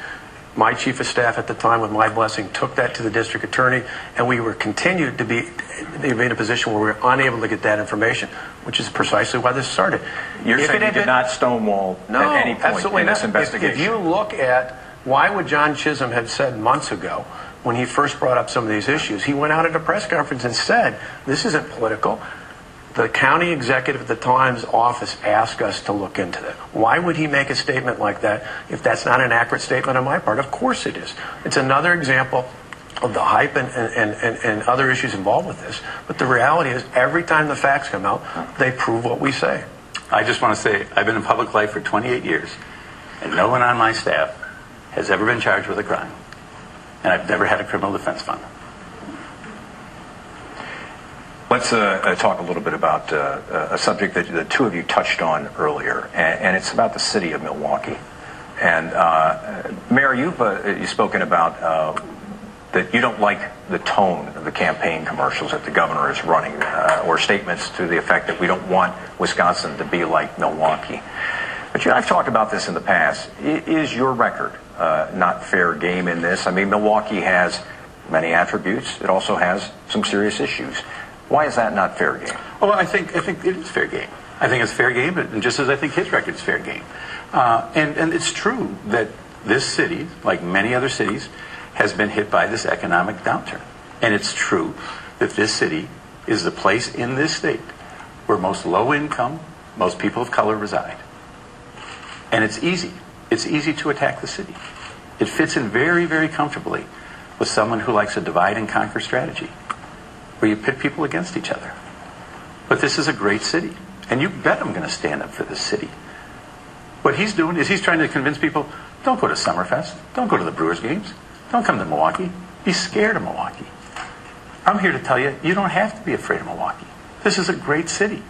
My chief of staff at the time, with my blessing, took that to the district attorney, and we were continued to be in a position where we were unable to get that information, which is precisely why this started. You're saying you did not stonewall at any point in this investigation? If you look at why would John Chisholm have said months ago when he first brought up some of these issues, he went out at a press conference and said, this isn't political. The county executive at the time's office asked us to look into that. Why would he make a statement like that if that's not an accurate statement on my part? Of course it is. It's another example of the hype and other issues involved with this. But the reality is, every time the facts come out, they prove what we say. I just want to say, I've been in public life for 28 years, and no one on my staff has ever been charged with a crime. And I've never had a criminal defense fund. Let's talk a little bit about a subject that the two of you touched on earlier, and it's about the city of Milwaukee. And Mayor, you've spoken about that you don't like the tone of the campaign commercials that the governor is running, or statements to the effect that we don't want Wisconsin to be like Milwaukee. But I've talked about this in the past. Is your record not fair game in this? I mean, Milwaukee has many attributes. It also has some serious issues. Why is that not fair game? Well, I think it is fair game. I think it's fair game, and just as I think his record is fair game. And it's true that this city, like many other cities, has been hit by this economic downturn. And it's true that this city is the place in this state where most low income, most people of color reside. And it's easy. It's easy to attack the city. It fits in very, very comfortably with someone who likes a divide and conquer strategy, where you pit people against each other. But this is a great city, and you bet I'm going to stand up for this city. What he's doing is he's trying to convince people, don't go to Summerfest, don't go to the Brewers games, don't come to Milwaukee, be scared of Milwaukee. I'm here to tell you, you don't have to be afraid of Milwaukee. This is a great city.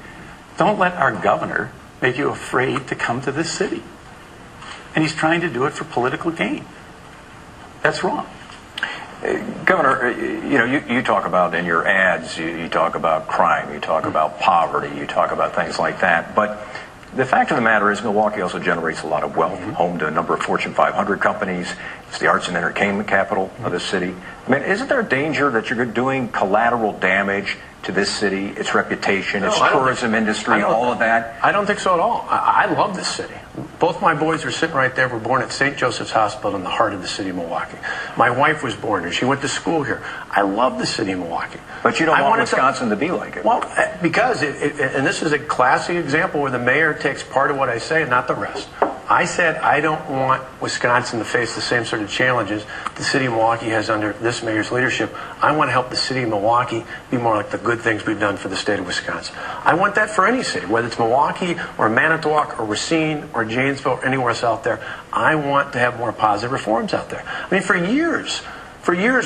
Don't let our governor make you afraid to come to this city. And he's trying to do it for political gain. That's wrong. Governor, you talk about in your ads, you talk about crime, you talk about poverty, you talk about things like that. But the fact of the matter is Milwaukee also generates a lot of wealth, home to a number of Fortune 500 companies. It's the arts and entertainment capital of the city. I mean, isn't there a danger that you're doing collateral damage to this city, its reputation, its tourism industry, all of that? I don't think so at all. I love this city. Both my boys are sitting right there. Were born at St. Joseph's Hospital in the heart of the city of Milwaukee. My wife was born here. She went to school here. I love the city of Milwaukee. But you don't want Wisconsin to be like it. Well, because, and this is a classic example where the mayor takes part of what I say and not the rest. I said I don't want Wisconsin to face the same sort of challenges the city of Milwaukee has under this mayor's leadership. I want to help the city of Milwaukee be more like the good things we've done for the state of Wisconsin. I want that for any city, whether it's Milwaukee or Manitowoc or Racine or Janesville or anywhere else out there. I want to have more positive reforms out there. I mean, for years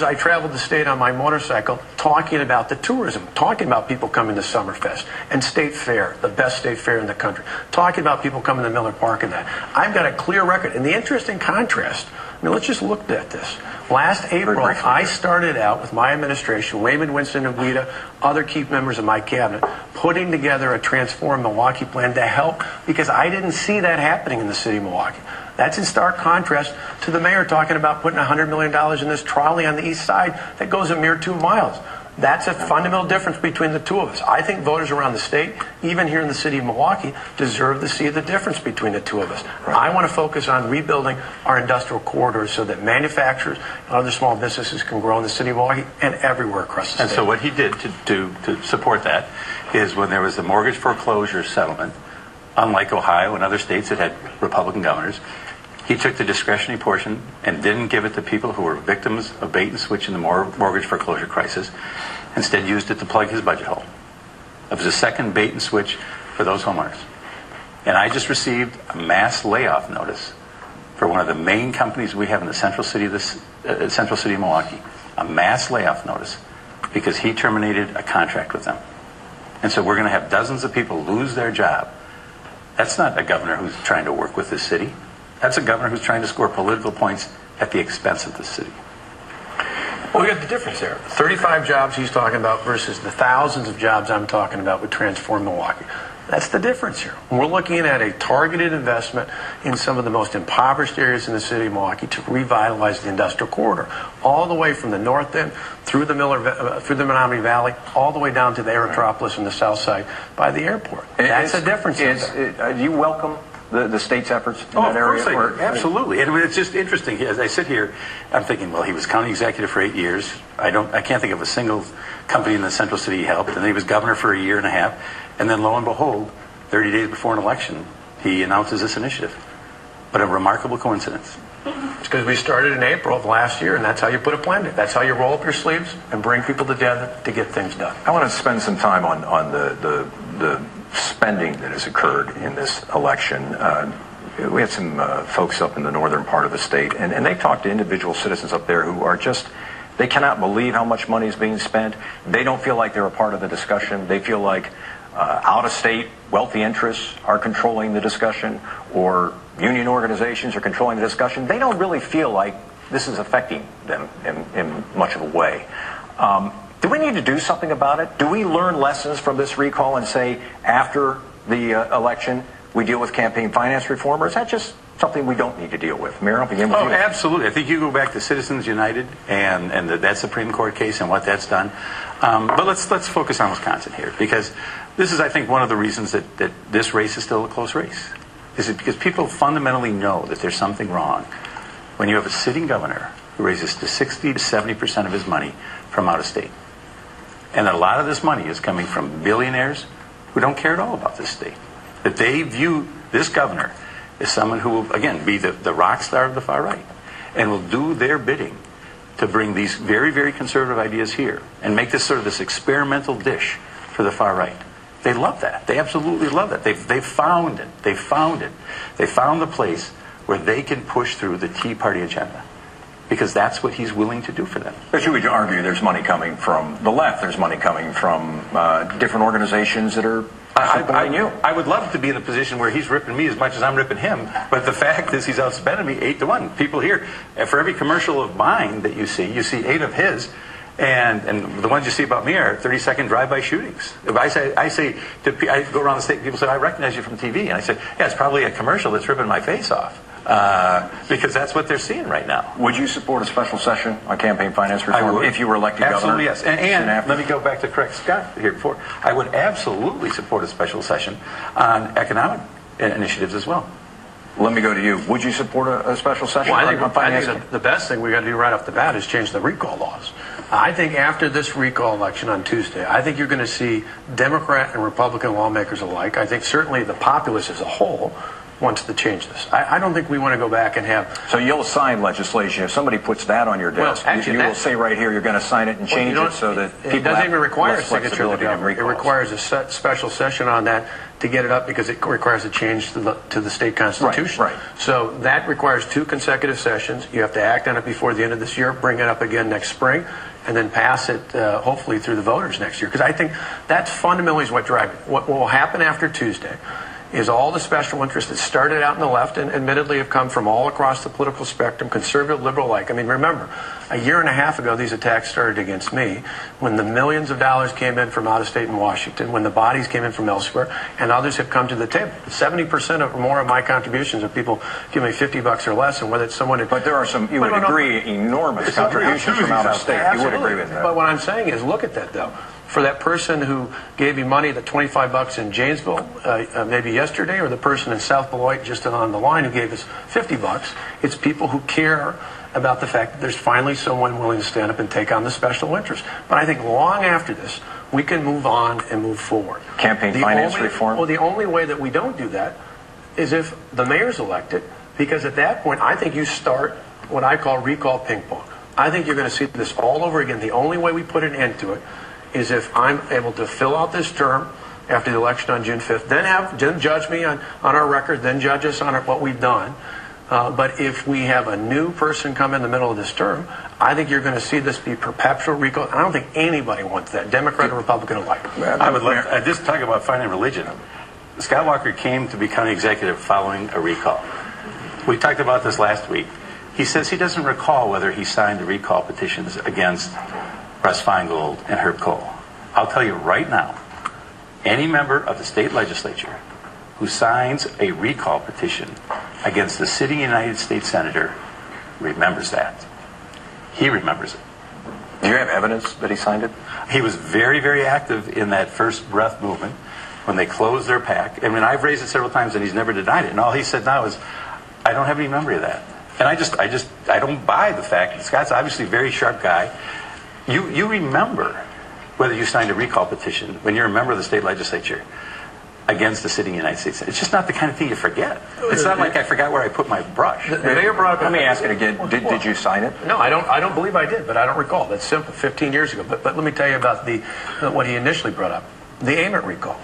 I traveled the state on my motorcycle talking about the tourism, talking about people coming to Summerfest and State Fair, the best state fair in the country, talking about people coming to Miller Park and that. I've got a clear record. And the interesting contrast, I mean, let's just look at this. Last April, I started out with my administration, Wayman, Winston, and Guida, other key members of my cabinet, putting together a Transform Milwaukee plan to help, because I didn't see that happening in the city of Milwaukee. That's in stark contrast to the mayor talking about putting $100 million in this trolley on the east side that goes a mere 2 miles. That's a fundamental difference between the two of us. I think voters around the state, even here in the city of Milwaukee, deserve to see the difference between the two of us. I want to focus on rebuilding our industrial corridors so that manufacturers and other small businesses can grow in the city of Milwaukee and everywhere across the state. And so what he did to support that is when there was a mortgage foreclosure settlement, unlike Ohio and other states that had Republican governors, He took the discretionary portion and didn't give it to people who were victims of bait and switch in the mortgage foreclosure crisis. Instead used it to plug his budget hole. It was a second bait and switch for those homeowners. And I just received a mass layoff notice for one of the main companies we have in the central city of Milwaukee. A mass layoff notice because he terminated a contract with them. And so we're going to have dozens of people lose their job. That's not a governor who's trying to work with this city. That's a governor who's trying to score political points at the expense of the city. Well, we got the difference there. 35 jobs he's talking about versus the thousands of jobs I'm talking about would transform Milwaukee. That's the difference here. We're looking at a targeted investment in some of the most impoverished areas in the city of Milwaukee to revitalize the industrial corridor, all the way from the north end through the Menominee Valley, all the way down to the Aerotropolis on the south side by the airport. That's the difference. Do you welcome the state's efforts in that area? Of course I do. Absolutely. And it's just interesting. As I sit here, I'm thinking, well, he was county executive for 8 years. I can't think of a single company in the central city he helped. And then he was governor for a year and a half. And then lo and behold, 30 days before an election, he announces this initiative. But a remarkable coincidence. It's because we started in April of last year, and that's how you put a plan in. That's how you roll up your sleeves and bring people together to get things done. I want to spend some time on the spending that has occurred in this election. We had some folks up in the northern part of the state, and they talked to individual citizens up there who are just, they cannot believe how much money is being spent. They don't feel like they're a part of the discussion. They feel like out-of-state wealthy interests are controlling the discussion, or union organizations are controlling the discussion. They don't really feel like this is affecting them in much of a way. Do we need to do something about it? Do we learn lessons from this recall and say after the election we deal with campaign finance reform, or is that just something we don't need to deal with? Mayor, I'll begin with you. Oh, absolutely. I think you go back to Citizens United and that Supreme Court case and what that's done. But let's focus on Wisconsin here, because this is, I think, one of the reasons that this race is still a close race. Is it because people fundamentally know that there's something wrong when you have a sitting governor who raises to 60 to 70% of his money from out of state. And a lot of this money is coming from billionaires who don't care at all about this state. That they view this governor as someone who will, again, be the rock star of the far right and will do their bidding to bring these very, very conservative ideas here and make this sort of this experimental dish for the far right. They love that. They absolutely love that. They've found it. They found it. They found the place where they can push through the Tea Party agenda, because that's what he's willing to do for them. But you would argue there's money coming from the left. There's money coming from different organizations that are supporting you. I would love to be in a position where he's ripping me as much as I'm ripping him, but the fact is he's outspending me 8-1. People here, for every commercial of mine that you see 8 of his, and the ones you see about me are 30-second drive-by shootings. If I go around the state, people say, I recognize you from TV, and I say, yeah, it's probably a commercial that's ripping my face off. Because that's what they're seeing right now. Would you support a special session on campaign finance reform if you were elected absolutely, governor? Yes. And let me go back to correct Scott here before. I would absolutely support a special session on economic initiatives as well. Let me go to you. Would you support a special session on finance? I think the best thing we got to do right off the bat is change the recall laws. I think after this recall election on Tuesday, I think you're going to see Democrat and Republican lawmakers alike. I think certainly the populace as a whole wants to change this. I don't think we want to go back and have... So you'll sign legislation. If somebody puts that on your desk, you will say right here you're going to sign it and change it so that people it doesn't even require a signature of the governor. It requires a special session on that to get it up, because it requires a change to the state constitution. Right. So that requires 2 consecutive sessions. You have to act on it before the end of this year, bring it up again next spring, and then pass it hopefully through the voters next year. Because I think that's fundamentally what drives it. What will happen after Tuesday is all the special interests that started out in the left and admittedly have come from all across the political spectrum, conservative, liberal alike. I mean, remember, a year and a half ago, these attacks started against me when the millions of dollars came in from out of state in Washington, when the bodies came in from elsewhere, and others have come to the table. 70% or more of my contributions are people give me $50 or less, and whether it's someone... But there are some, you would agree, enormous contributions from out of state. Absolutely. You would agree with that. But what I'm saying is, look at that, though. For that person who gave you money, the $25 in Janesville, maybe yesterday, or the person in South Beloit just on the line who gave us $50, it's people who care about the fact that there's finally someone willing to stand up and take on the special interest. But I think long after this, we can move on and move forward. Campaign finance reform? Well, the only way that we don't do that is if the mayor's elected Because at that point, I think you start what I call recall ping pong. I think you're going to see this all over again. The only way we put an end to it is if I'm able to fill out this term after the election on June 5th, then judge me on our record, then judge us on what we've done. But if we have a new person come in the middle of this term, I think you're going to see this be perpetual recall. I don't think anybody wants that, Democrat or Republican alike. I would love, just talk about finding religion. Scott Walker came to be county executive following a recall. We talked about this last week. He says he doesn't recall whether he signed the recall petitions against Russ Feingold and Herb Kohl. I'll tell you right now, any member of the state legislature who signs a recall petition against the sitting United States Senator remembers that. He remembers it. Do you have evidence that he signed it? He was very, very active in that first breath movement when they closed their PAC. I mean, I've raised it several times and he's never denied it. And all he said now is, I don't have any memory of that. And I don't buy the fact that Scott's obviously a very sharp guy. You remember whether you signed a recall petition when you're a member of the state legislature against the sitting United States. It's just not the kind of thing you forget. It's not like I forgot where I put my brush. The mayor brought up. Let me ask it again. Did you sign it? No, I don't believe I did, but I don't recall. That's simple. 15 years ago. But let me tell you about what he initially brought up, the Ament recall.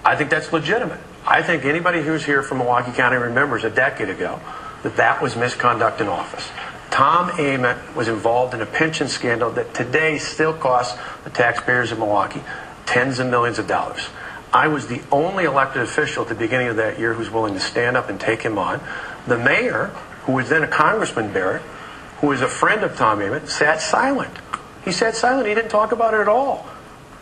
I think that's legitimate. I think anybody who's here from Milwaukee County remembers a decade ago that was misconduct in office. Tom Ament was involved in a pension scandal that today still costs the taxpayers of Milwaukee tens of millions of dollars. I was the only elected official at the beginning of that year who's willing to stand up and take him on. The mayor, who was then a Congressman Barrett, who was a friend of Tom Ament, sat silent. He sat silent. He didn't talk about it at all.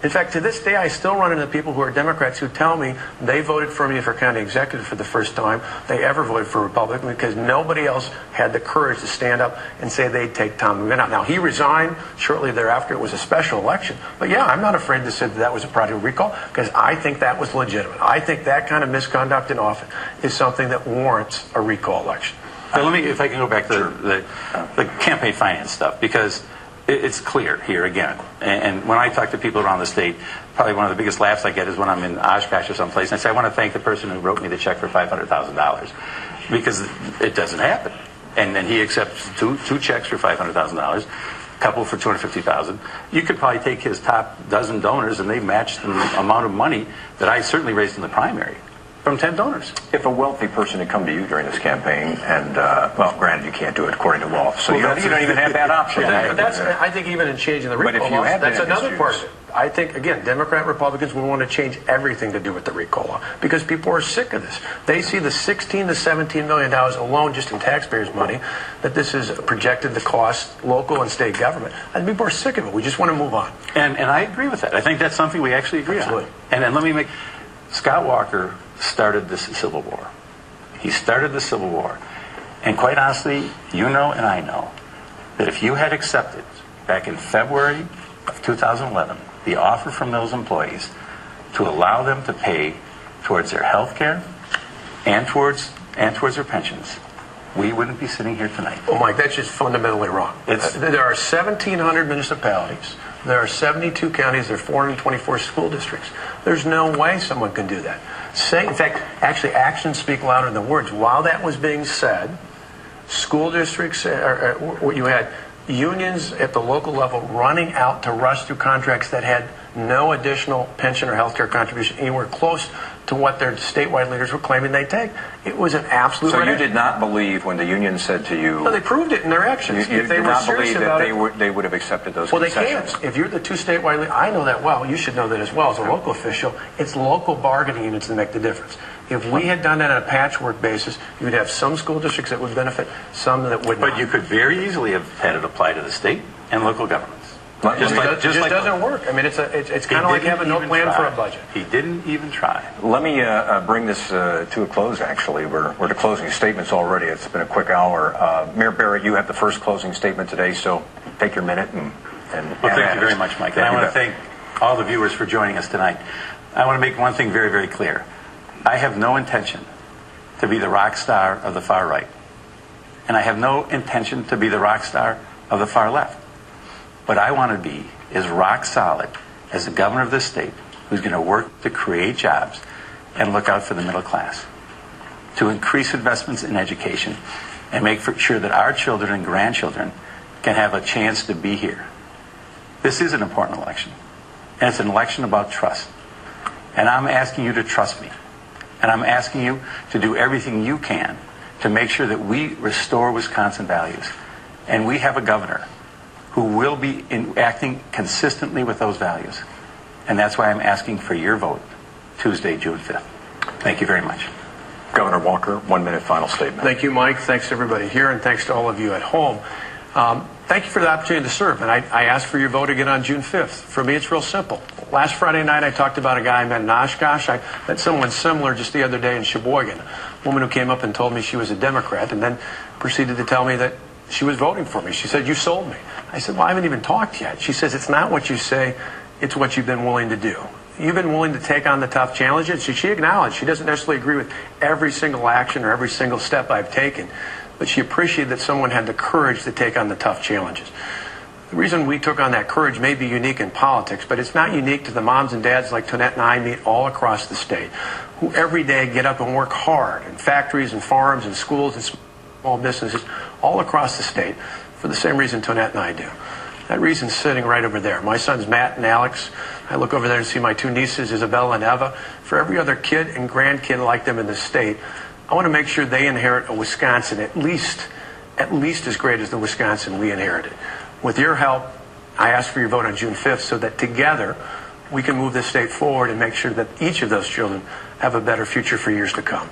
In fact, to this day, I still run into people who are Democrats who tell me they voted for me for county executive for the first time they ever voted for a Republican because nobody else had the courage to stand up and say they'd take Tom Ament out. Now, he resigned shortly thereafter. It was a special election. But yeah, I'm not afraid to say that was a project recall because I think that was legitimate. I think that kind of misconduct in office is something that warrants a recall election. Let me, if I can go back to the campaign finance stuff, because it's clear here again. And when I talk to people around the state, probably one of the biggest laughs I get is when I'm in Oshkosh or someplace, and I say, I want to thank the person who wrote me the check for $500,000, because it doesn't happen. And then he accepts two checks for $500,000, a couple for $250,000. You could probably take his top dozen donors, and they match the amount of money that I certainly raised in the primary from 10 donors. If a wealthy person had come to you during this campaign, and, well, granted, you can't do it according to wealth, so you don't even have that option. But that's, I think even in changing the recall law, that's another part of it. I think, again, Democrat Republicans will want to change everything to do with the recall law because people are sick of this. They see the $16 to $17 million alone just in taxpayers' money that this is projected to cost local and state government. And people are sick of it. We just want to move on. And I agree with that. I think that's something we actually agree on. And then let me make... Scott Walker started this Civil War. He started the Civil War. And quite honestly, you know and I know that if you had accepted back in February of 2011 the offer from those employees to allow them to pay towards their health care and towards their pensions, we wouldn't be sitting here tonight. Oh, Mike, that's just fundamentally wrong. There are 1,700 municipalities. There are 72 counties. There are 424 school districts. There's no way someone can do that. In fact, actually, actions speak louder than words. While that was being said, school districts, you had unions at the local level running out to rush through contracts that had no additional pension or health care contribution anywhere close to what their statewide leaders were claiming they'd take. It was an absolute... So you did not believe when the union said to you... No, they proved it in their actions. You if they did were not serious believe about that they would have accepted those concessions? Well, they can't. If you're the two statewide leaders, I know that well. You should know that as well as a local official. It's local bargaining units that make the difference. If we had done that on a patchwork basis, you'd have some school districts that would benefit, some that would not. But you could very easily have had it apply to the state and local governments. It just doesn't work. I mean, it's kind of like having no plan for a budget. He didn't even try. Let me bring this to a close, actually. We're to closing statements already. It's been a quick hour. Mayor Barrett, you have the first closing statement today, so take your minute and well, thank you very much, Mike. And I want to thank all the viewers for joining us tonight. I want to make one thing very, very clear. I have no intention to be the rock star of the far right. And I have no intention to be the rock star of the far left. What I want to be is rock solid as the governor of this state who's going to work to create jobs and look out for the middle class. to increase investments in education and make sure that our children and grandchildren can have a chance to be here. This is an important election, and it's an election about trust. And I'm asking you to trust me. And I'm asking you to do everything you can to make sure that we restore Wisconsin values. And we have a governor who will be acting consistently with those values. And that's why I'm asking for your vote Tuesday, June 5th. Thank you very much. Governor Walker, 1 minute final statement. Thank you, Mike. Thanks to everybody here, and thanks to all of you at home. Thank you for the opportunity to serve, and I ask for your vote again on June 5th. For me, it's real simple. Last Friday night, I talked about a guy I met in Oshkosh. I met someone similar just the other day in Sheboygan, a woman who came up and told me she was a Democrat and then proceeded to tell me that she was voting for me. She said, "You sold me." I said, "Well, I haven't even talked yet." She says, "It's not what you say, it's what you've been willing to do. You've been willing to take on the tough challenges." She acknowledged she doesn't necessarily agree with every single action or every single step I've taken, but she appreciated that someone had the courage to take on the tough challenges. The reason we took on that courage may be unique in politics, but it's not unique to the moms and dads like Tonette and I meet all across the state, who every day get up and work hard in factories and farms and schools and small businesses all across the state for the same reason Tonette and I do. That reason's sitting right over there. My sons Matt and Alex. I look over there and see my two nieces, Isabella and Eva. For every other kid and grandkid like them in the state, I want to make sure they inherit a Wisconsin at least as great as the Wisconsin we inherited. With your help, I ask for your vote on June 5th so that together we can move this state forward and make sure that each of those children have a better future for years to come.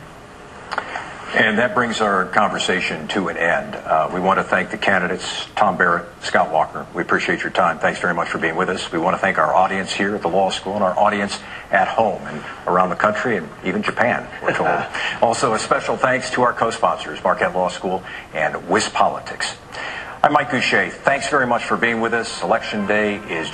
And that brings our conversation to an end. We want to thank the candidates, Tom Barrett, Scott Walker. We appreciate your time. Thanks very much for being with us. We want to thank our audience here at the law school and our audience at home and around the country and even Japan, we're told. Also, a special thanks to our co-sponsors, Marquette Law School and WisPolitics. I'm Mike Goucher. Thanks very much for being with us. Election Day is